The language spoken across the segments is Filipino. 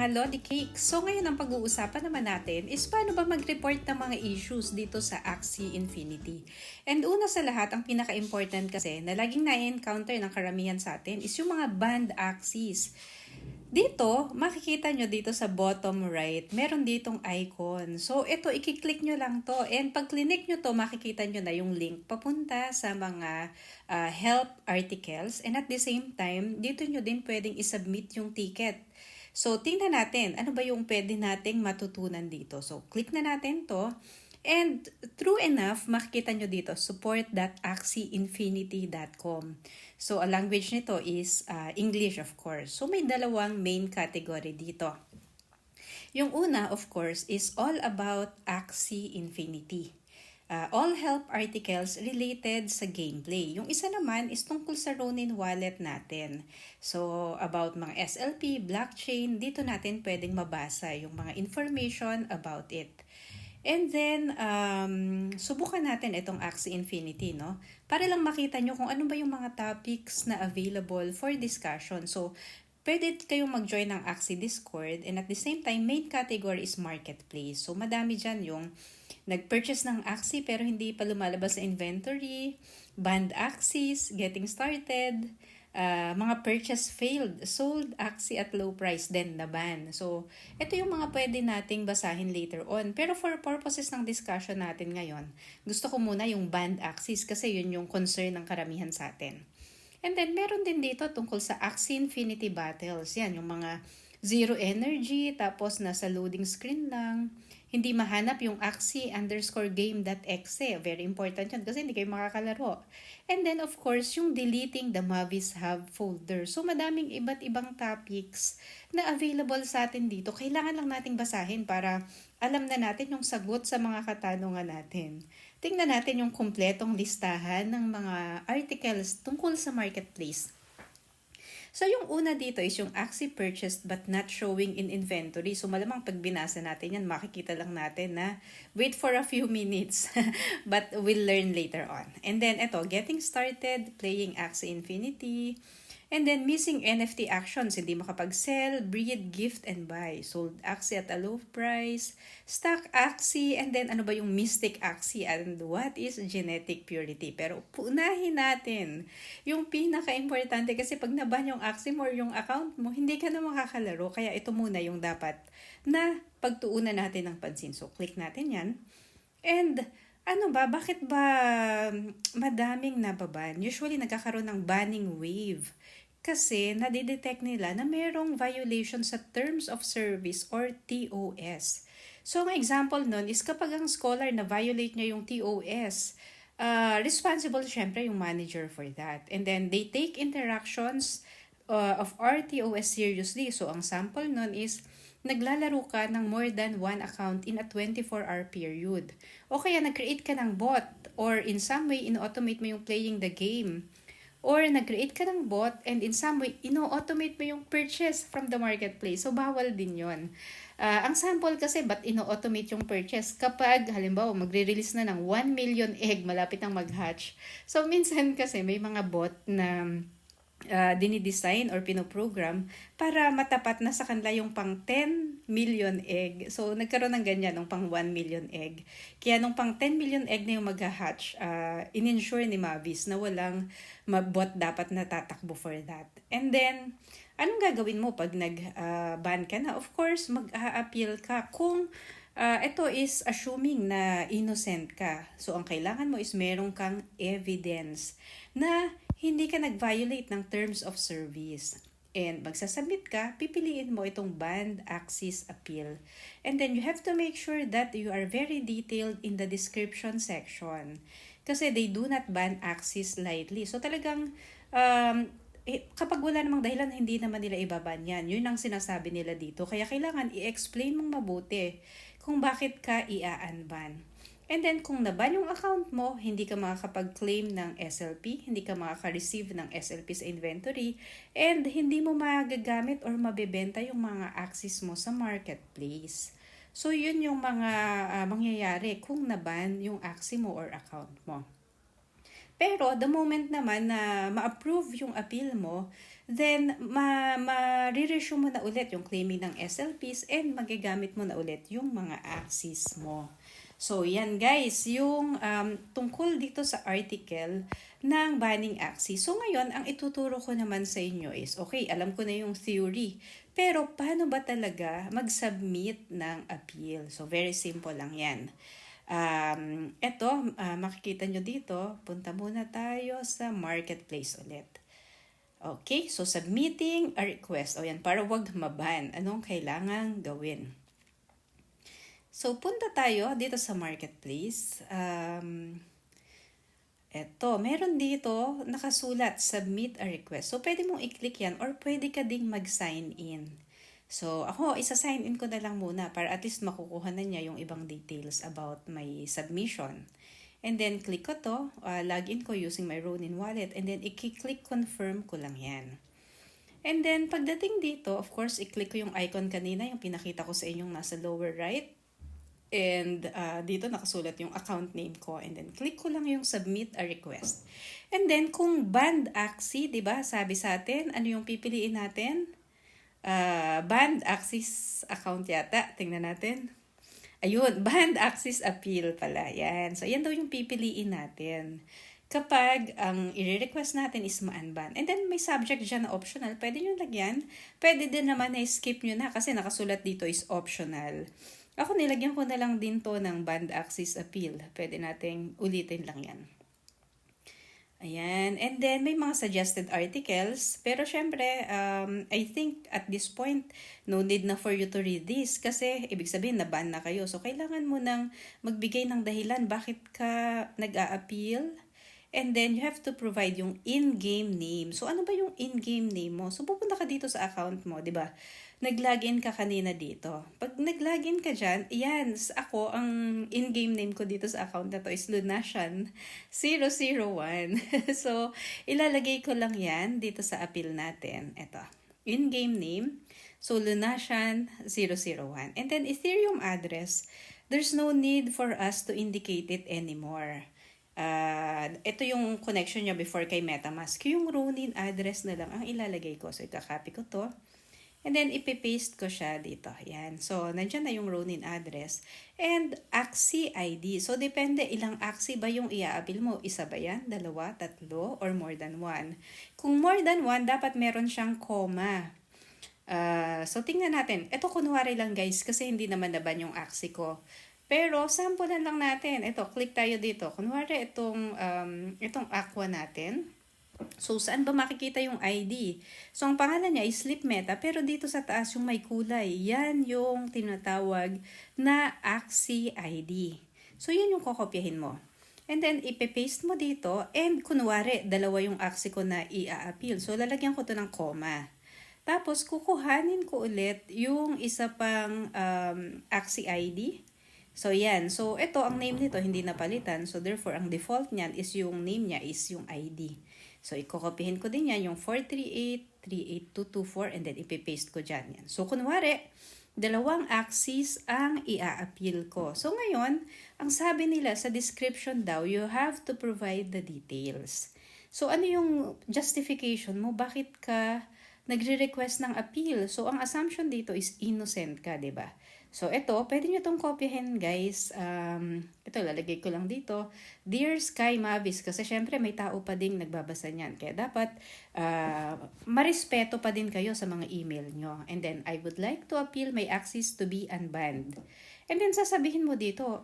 mga Lodi Cakes. So ngayon ang pag-uusapan naman natin is paano ba mag-report ng mga issues dito sa Axie Infinity. And una sa lahat, ang pinaka-important kasi na laging na-encounter ng karamihan sa atin is yung mga banned Axies. Dito, makikita nyo dito sa bottom right, meron ditong icon. So, ito, i-click nyo lang to. And pag click nyo to, makikita nyo na yung link papunta sa mga help articles. And at the same time, dito nyo din pwedeng isubmit yung ticket. So, tingnan natin, ano ba yung pwede nating matutunan dito. So, click na natin to. And true enough, makikita nyo dito, support.axieinfinity.com. So, ang language nito is English, of course. So, may dalawang main category dito. Yung una, of course, is all about Axie Infinity. All help articles related sa gameplay. Yung isa naman is tungkol sa Ronin wallet natin. So, about mga SLP, blockchain, dito natin pwedeng mabasa yung mga information about it. And then, subukan natin itong Axie Infinity, no? Para lang makita nyo kung ano ba yung mga topics na available for discussion. So, pwede kayong mag-join ng Axie Discord and at the same time, main category is Marketplace. So, madami dyan yung nag-purchase ng Axie pero hindi pa lumalabas sa inventory, banned Axies, getting started, mga purchase failed, sold Axie at low price, then na-ban. So, ito yung mga pwede nating basahin later on. Pero for purposes ng discussion natin ngayon, gusto ko muna yung banned Axies kasi yun yung concern ng karamihan sa atin. And then, meron din dito tungkol sa Axie Infinity Battles. Yan, yung mga zero energy, tapos nasa loading screen lang. Hindi mahanap yung Axie_game.exe. Very important yan kasi hindi kayo makakalaro. And then, of course, yung deleting the Mavis Hub folder. So, madaming iba't ibang topics na available sa atin dito. Kailangan lang nating basahin para alam na natin yung sagot sa mga katanungan natin. Tingnan natin yung kumpletong listahan ng mga articles tungkol sa marketplace. So, yung una dito is yung Axie purchased but not showing in inventory. So, malamang pag binasa natin yan, makikita lang natin na wait for a few minutes. But we'll learn later on. And then, ito, getting started, playing Axie Infinity. And then, missing NFT actions, hindi makapag-sell, breed, gift, and buy. Sold Axie at a low price, stock Axie, and then ano ba yung mystic Axie, and what is genetic purity. Pero punahin natin yung pinaka-importante kasi pag naban yung Axie mo or yung account mo, hindi ka na makakalaro. Kaya ito muna yung dapat na pagtuunan natin ng pansin. So, click natin yan. And ano ba, bakit ba madaming nababan? Usually, nagkakaroon ng banning wave. Kasi nadidetect nila na mayroong violation sa Terms of Service or TOS. So, ang example nun is kapag ang scholar na violate niya yung TOS, responsible syempre yung manager for that. And then, they take interactions of RTOS seriously. So, ang sample nun is naglalaro ka ng more than one account in a 24-hour period. O kaya nag-create ka ng bot or in some way, in-automate mo yung playing the game. Or nag-create ka ng bot and in some way, ino-automate mo yung purchase from the marketplace. So, bawal din yon. Ang sample kasi, ba't ino-automate yung purchase? Kapag, halimbawa, magre-release na ng 1 million egg, malapit nang mag-hatch. So, minsan kasi may mga bot na dinidesign or pinoprogram para matapat na sa kanila yung pang 10 million egg. So, nagkaroon ng ganyan nung pang 1 million egg. Kaya nung pang 10 million egg na yung mag-hatch, in-ensure ni Mavis na walang bot dapat na tatakbo for that. And then, anong gagawin mo pag nag-ban ka na? Of course, mag-a-appeal ka kung ito is assuming na innocent ka. So, ang kailangan mo is meron kang evidence na hindi ka nag-violate ng terms of service. And magsasubmit ka, pipiliin mo itong banned Axies appeal. And then you have to make sure that you are very detailed in the description section. Kasi they do not ban Axies lightly. So talagang kapag wala namang dahilan, hindi naman nila ibaban yan. Yun ang sinasabi nila dito. Kaya kailangan i-explain mong mabuti kung bakit ka i-unban. And then, kung naban yung account mo, hindi ka makakapag-claim ng SLP, hindi ka makaka-receive ng SLP sa inventory, and hindi mo magagamit or mabebenta yung mga Axies mo sa marketplace. So, yun yung mga mangyayari kung naban yung Axie mo or account mo. Pero the moment naman na ma-approve yung appeal mo, then ma-re-resume mo na ulit yung claiming ng SLPs and magagamit mo na ulit yung mga Axies mo. So, yan guys, yung tungkol dito sa article ng banning Axie. So, ngayon, ang ituturo ko naman sa inyo is, okay, alam ko na yung theory. Pero, paano ba talaga mag-submit ng appeal? So, very simple lang yan. Makikita nyo dito, punta muna tayo sa marketplace ulit. Okay, so submitting a request. O yan, para wag maban. Anong kailangan gawin? So, punta tayo dito sa marketplace. Meron dito nakasulat, submit a request. So, pwede mong i-click yan or pwede ka ding mag-sign in. So, ako, isa-sign in ko na lang muna para at least makukuha na niya yung ibang details about my submission. And then, click ko to, login ko using my Ronin wallet, and then i-click confirm ko lang yan. And then, pagdating dito, of course, i-click ko yung icon kanina, yung pinakita ko sa inyong nasa lower right. And dito nakasulat yung account name ko. And then, click ko lang yung submit a request. And then, kung banned Axie, diba, sabi sa atin, ano yung pipiliin natin? Banned Axies account yata. Tingnan natin. Ayun, banned Axies appeal pala. Yan. So, yan daw yung pipiliin natin. Kapag ang i-request natin is ma-unban. And then, may subject dyan na optional. Pwede nyo lagyan. Pwede din naman na skip nyo na kasi nakasulat dito is optional. Ako, nilagyan ko na lang din to ng banned Axies appeal. Pwede nating ulitin lang yan. Ayan. And then, may mga suggested articles. Pero syempre, I think at this point, no need na for you to read this. Kasi, ibig sabihin, na-ban na kayo. So, kailangan mo nang magbigay ng dahilan bakit ka nag-a-appeal. And then, you have to provide yung in-game name. So, ano ba yung in-game name mo? So, pupunta ka dito sa account mo, di ba? Nag-login ka kanina dito. Pag nag-login ka dyan, yan, ako, ang in-game name ko dito sa account na to is Lunasian001. So, ilalagay ko lang yan dito sa appeal natin. Ito, in-game name. So, Lunasian001. And then, Ethereum address, there's no need for us to indicate it anymore. Ito yung connection niya before kay MetaMask. Yung Ronin address na lang ang ilalagay ko. So, ikakopy ko to. And then, ipipaste ko siya dito. Yan. So, nandyan na yung Ronin address. And, Axie ID. So, depende ilang Axie ba yung i-a-appeal mo. Isa ba yan? Dalawa? Tatlo? Or more than one? Kung more than one, dapat meron siyang comma. So, tingnan natin. Ito, kunwari lang guys, kasi hindi naman naban yung Axie ko. Pero, sampulan lang natin. Ito, click tayo dito. Kunwari, itong aqua natin. So, saan ba makikita yung ID? So, ang pangalan niya is Sleep Meta, pero dito sa taas yung may kulay. Yan yung tinatawag na Axie ID. So, yun yung kokopyahin mo. And then, ipipaste mo dito. And, kunwari, dalawa yung Axie ko na i-a-appeal. So, lalagyan ko to ng comma. Tapos, kukuhanin ko ulit yung isa pang Axie ID. So, yan. So, ito, ang name nito, hindi napalitan. So, therefore, ang default niyan is yung name niya is yung ID. So, ikokopihin ko din yan, yung 438-38224, and then ipipaste ko dyan yan. So, kunwari, dalawang Axies ang i-a-appeal ko. So, ngayon, ang sabi nila sa description daw, you have to provide the details. So, ano yung justification mo? Bakit ka nagre-request ng appeal? So, ang assumption dito is innocent ka, diba? So, ito, pwede nyo itong kopyahin, guys. Ito, lalagay ko lang dito. Dear SkyMavis, kasi syempre may tao pa ding nagbabasa niyan. Kaya dapat marespeto pa din kayo sa mga email nyo. And then, I would like to appeal my Axies to be unbanned. And then, sasabihin mo dito,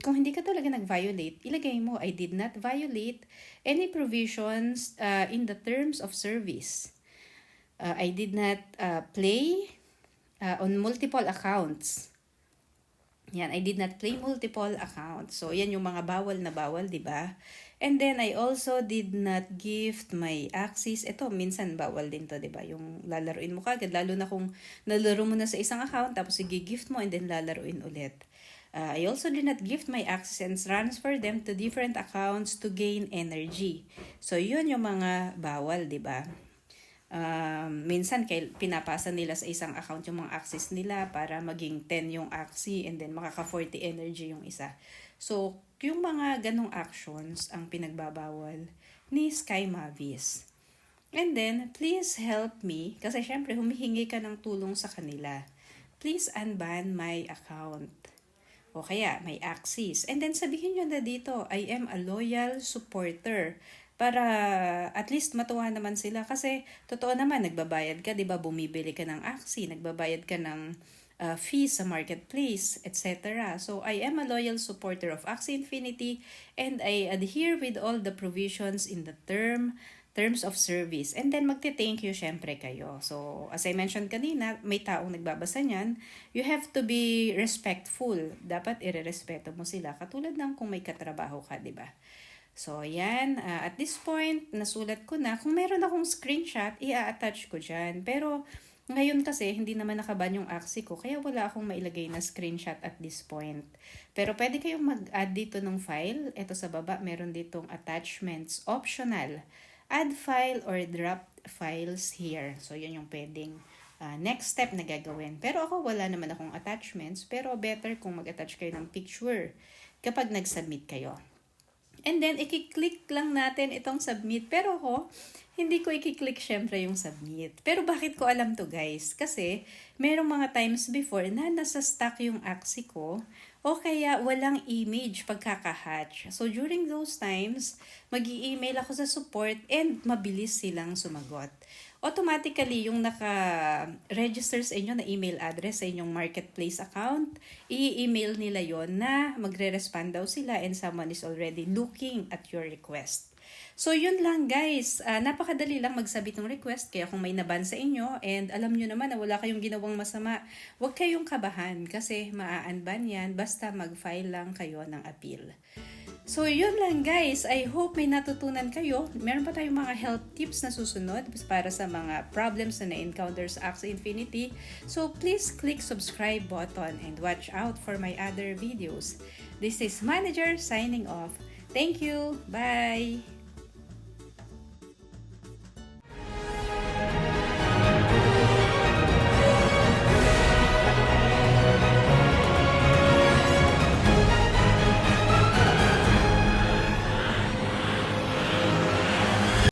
kung hindi ka talaga nag-violate, ilagay mo, I did not violate any provisions in the terms of service. I did not play on multiple accounts. Yan, I did not play multiple accounts. So, yan yung mga bawal na bawal, di ba? And then, I also did not gift my Axies. Ito, minsan bawal din to, di ba? Yung lalaruin mo kagad, lalo na kung nalaro mo na sa isang account, tapos i-gift mo and then lalaruin ulit. I also did not gift my Axies and transfer them to different accounts to gain energy. So, yun yung mga bawal, di ba? Minsan pinapasa nila sa isang account yung mga Axies nila para maging 10 yung Axie and then makaka 40 energy yung isa. So, yung mga ganong actions ang pinagbabawal ni SkyMavis. And then, please help me, kasi syempre humihingi ka ng tulong sa kanila. Please unban my account. O kaya, may Axies. And then sabihin nyo na dito, I am a loyal supporter. Para at least matuwa naman sila. Kasi totoo naman, nagbabayad ka, di ba? Bumibili ka ng Axie, nagbabayad ka ng fees sa marketplace, etc. So, I am a loyal supporter of Axie Infinity and I adhere with all the provisions in the terms of service. And then, magte-thank you syempre kayo. So, as I mentioned kanina, may taong nagbabasa niyan, you have to be respectful. Dapat irerespeto mo sila. Katulad ng kung may katrabaho ka, di ba? So, yan. At this point, nasulat ko na. Kung meron akong screenshot, i-attach ko dyan. Pero, ngayon kasi, hindi naman nakaban yung Axie ko. Kaya wala akong mailagay na screenshot at this point. Pero, pwede kayong mag-add dito ng file. Ito sa baba, meron ditong attachments. Optional. Add file or drop files here. So, yun yung pwedeng next step na gagawin. Pero ako, wala naman akong attachments. Pero, better kung mag-attach kayo ng picture kapag nag-submit kayo. And then, i-click lang natin itong submit. Pero ako, hindi ko i-click syempre yung submit. Pero bakit ko alam to guys? Kasi, merong mga times before na nasa stuck yung Axie ko o kaya walang image pagkaka-hatch. So, during those times, mag-i-email ako sa support and mabilis silang sumagot. Automatically, yung naka-register sa inyo na email address sa inyong marketplace account, i-email nila yon na magre-respond daw sila and someone is already looking at your request. So, yun lang guys. Napakadali lang magsabit ng request. Kaya kung may naban sa inyo and alam nyo naman na wala kayong ginawang masama, huwag kayong kabahan kasi maa-unban yan basta mag-file lang kayo ng appeal. So, yun lang guys. I hope may natutunan kayo. Meron pa tayong mga health tips na susunod para sa mga problems na na-encounter sa Axie Infinity. So, please click subscribe button and watch out for my other videos. This is Manager signing off. Thank you. Bye!